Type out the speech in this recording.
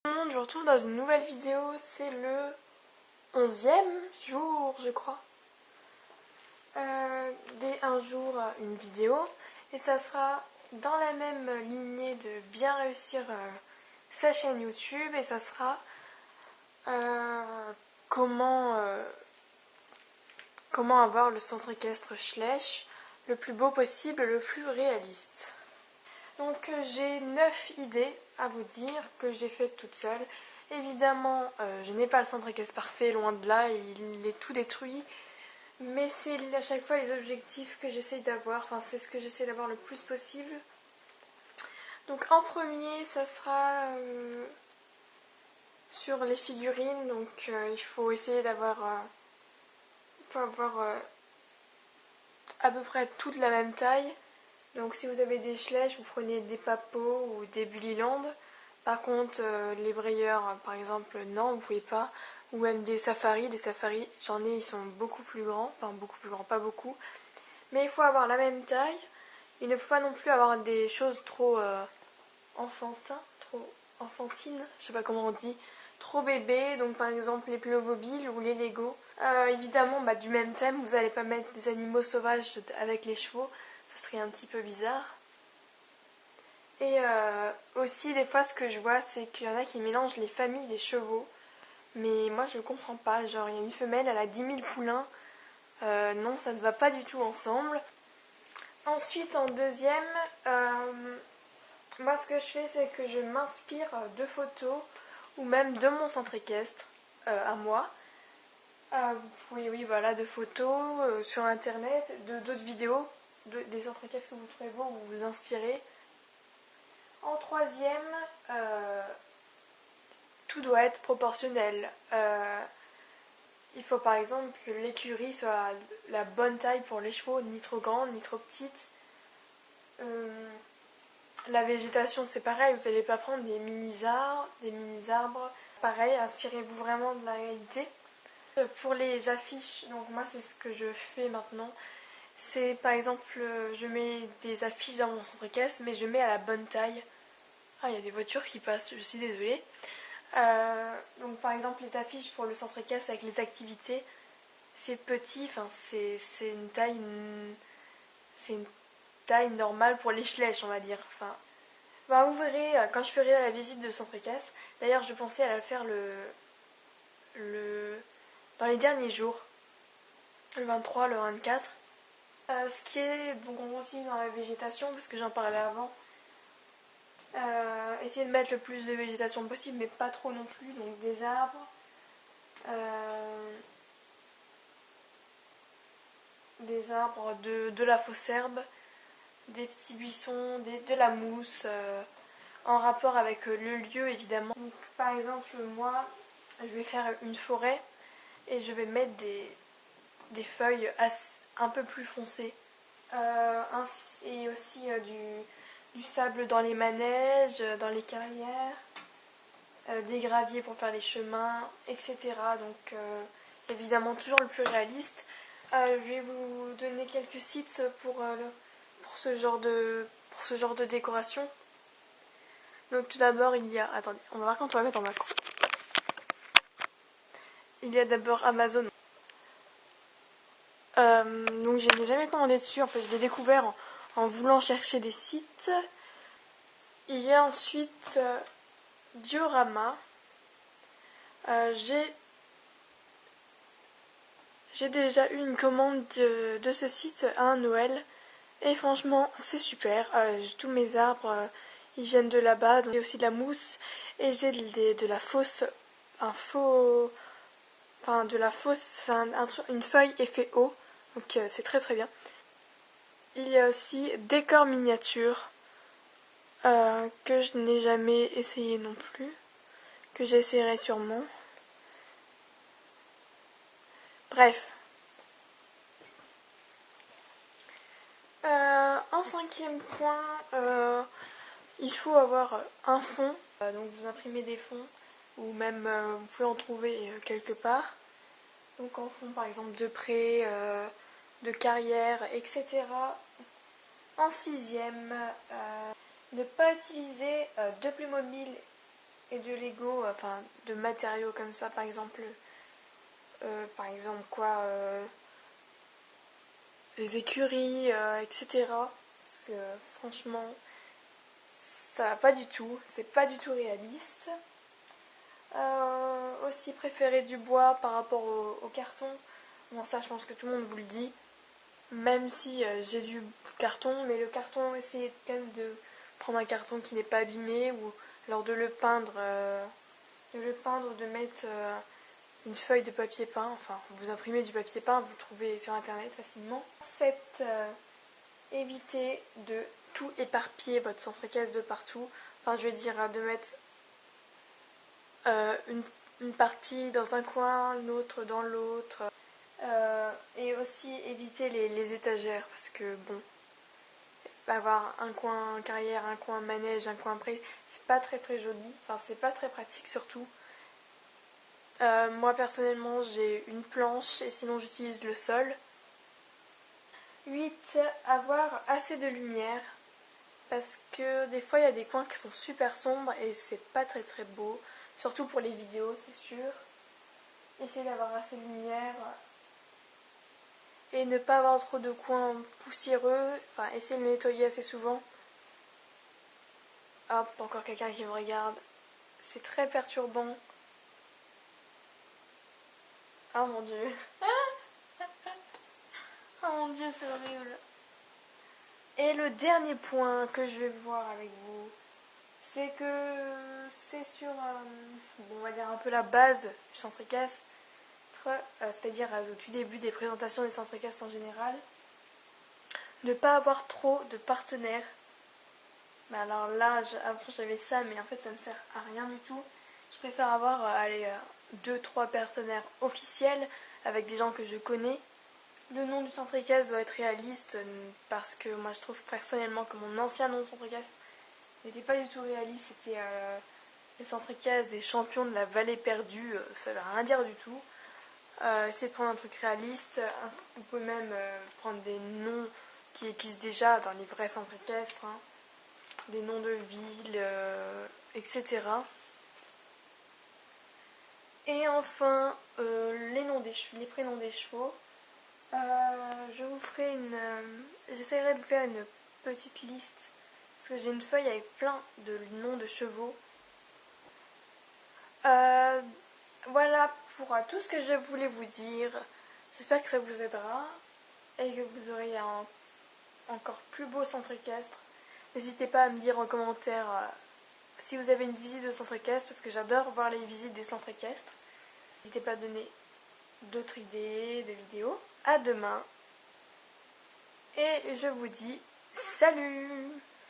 Tout le monde, je vous retrouve dans une nouvelle vidéo, c'est le 11e jour je crois. Dès un jour une vidéo et ça sera dans la même lignée de bien réussir sa chaîne YouTube et ça sera comment avoir le centre équestre Schleich le plus beau possible, le plus réaliste. Donc j'ai 9 idées à vous dire que j'ai faites toute seule. Évidemment, je n'ai pas le centre équestre parfait, loin de là, il est tout détruit. Mais c'est à chaque fois les objectifs que j'essaye d'avoir, enfin c'est ce que j'essaie d'avoir le plus possible. Donc en premier, ça sera sur les figurines, donc il faut essayer d'avoir à peu près toutes la même taille. Donc si vous avez des Schleich, vous prenez des Papo ou des Bullyland. Par contre, les Breyers, par exemple, non, vous pouvez pas. Ou même des Safaris. Des Safaris, j'en ai, ils sont beaucoup plus grands. Enfin, beaucoup plus grands, pas beaucoup. Mais il faut avoir la même taille. Il ne faut pas non plus avoir des choses trop enfantines, je sais pas comment on dit, trop bébés. Donc par exemple les Playmobil ou les Lego. Évidemment, du même thème, vous n'allez pas mettre des animaux sauvages avec les chevaux. Ça serait un petit peu bizarre. Et aussi, des fois, ce que je vois, c'est qu'il y en a qui mélangent les familles des chevaux. Mais moi, je comprends pas. Genre, il y a une femelle, elle a 10 000 poulains. Non, ça ne va pas du tout ensemble. Ensuite, en deuxième, moi, ce que je fais, c'est que je m'inspire de photos ou même de mon centre équestre à moi. Vous pouvez, oui, voilà, de photos sur internet, d'autres vidéos, des centres équestres que vous trouvez beaux ou vous inspirez. En troisième, tout doit être proportionnel. Il faut par exemple que l'écurie soit la bonne taille pour les chevaux, ni trop grande, ni trop petite. La végétation, c'est pareil, vous n'allez pas prendre des mini-arbres. Pareil, inspirez-vous vraiment de la réalité. Pour les affiches, donc moi c'est ce que je fais maintenant. C'est par exemple, je mets des affiches dans mon centre équestre, mais je mets à la bonne taille. Ah, il y a des voitures qui passent, je suis désolée. Donc par exemple les affiches pour le centre équestre avec les activités, c'est petit, enfin c'est une taille normale pour les Schleich, on va dire. Enfin, vous verrez quand je ferai la visite de centre équestre. D'ailleurs je pensais à le faire dans les derniers jours, le 23, le 24. Ce qui est, donc on continue dans la végétation parce que j'en parlais avant. Essayer de mettre le plus de végétation possible, mais pas trop non plus. Donc des arbres, de la fausse herbe, des petits buissons, de la mousse, en rapport avec le lieu évidemment. Donc, par exemple, moi, je vais faire une forêt et je vais mettre des feuilles un peu plus foncées. Et aussi du sable dans les manèges, dans les carrières, des graviers pour faire les chemins, etc. Donc évidemment toujours le plus réaliste. Je vais vous donner quelques sites pour ce genre de décoration. Donc tout d'abord il y a... Attendez, on va voir quand on va mettre en macro. Il y a d'abord Amazon. Donc je n'ai jamais commandé dessus, en fait je l'ai découvert en voulant chercher des sites. Il y a ensuite Diorama. J'ai déjà eu une commande de ce site à un Noël et franchement c'est super. Tous mes arbres ils viennent de là-bas, donc j'ai aussi de la mousse et j'ai de la fausse, une feuille effet eau, donc c'est très très bien. Il y a aussi décor miniature que je n'ai jamais essayé non plus, que j'essaierai sûrement. Bref. En cinquième point, il faut avoir un fond. Donc vous imprimez des fonds ou même vous pouvez en trouver quelque part. Donc en fond par exemple de prêt, de carrière, etc. En sixième, ne pas utiliser de Playmobil et de Lego, enfin de matériaux comme ça, par exemple quoi, les écuries, etc. Parce que franchement, ça va pas du tout, c'est pas du tout réaliste. Aussi préférer du bois par rapport au carton. Bon, ça je pense que tout le monde vous le dit. Même si j'ai du carton, mais le carton, essayez quand même de prendre un carton qui n'est pas abîmé ou alors de le peindre, de mettre une feuille de papier peint. Enfin, vous imprimez du papier peint, vous le trouvez sur internet facilement. Évitez de tout éparpiller votre centre-caisse de partout. Enfin, je veux dire, de mettre une partie dans un coin, une autre dans l'autre. Et aussi éviter les étagères parce que bon, avoir un coin carrière, un coin manège, un coin pré, c'est pas très très joli, enfin c'est pas très pratique surtout. Moi personnellement j'ai une planche et sinon j'utilise le sol. 8. Avoir assez de lumière parce que des fois il y a des coins qui sont super sombres et c'est pas très très beau, surtout pour les vidéos c'est sûr. Essayez d'avoir assez de lumière. Et ne pas avoir trop de coins poussiéreux, enfin essayer de le nettoyer assez souvent. Hop, encore quelqu'un qui me regarde. C'est très perturbant. Oh mon dieu. Oh mon dieu, c'est horrible. Et le dernier point que je vais voir avec vous, c'est que c'est sur, on va dire un peu la base du centre-casse, c'est-à-dire au tout début des présentations des centre-casse en général. Ne pas avoir trop de partenaires. Mais alors là, avant j'avais ça, mais en fait ça ne sert à rien du tout. Je préfère avoir 2-3 partenaires officiels avec des gens que je connais. Le nom du centre-casse doit être réaliste parce que moi je trouve personnellement que mon ancien nom de centre-casse n'était pas du tout réaliste. C'était le centre-casse des champions de la vallée perdue. Ça ne veut rien dire du tout. Essayez de prendre un truc réaliste. Vous pouvez même prendre des noms qui existent déjà dans les vrais centres équestres. Hein. Des noms de villes, etc. Et enfin, les prénoms des chevaux. Je vous ferai j'essaierai de vous faire une petite liste parce que j'ai une feuille avec plein de noms de chevaux. Voilà pour tout ce que je voulais vous dire. J'espère que ça vous aidera et que vous aurez un encore plus beau centre équestre. N'hésitez pas à me dire en commentaire si vous avez une visite de centre équestre parce que j'adore voir les visites des centres équestres. N'hésitez pas à donner d'autres idées de vidéos. À demain et je vous dis salut!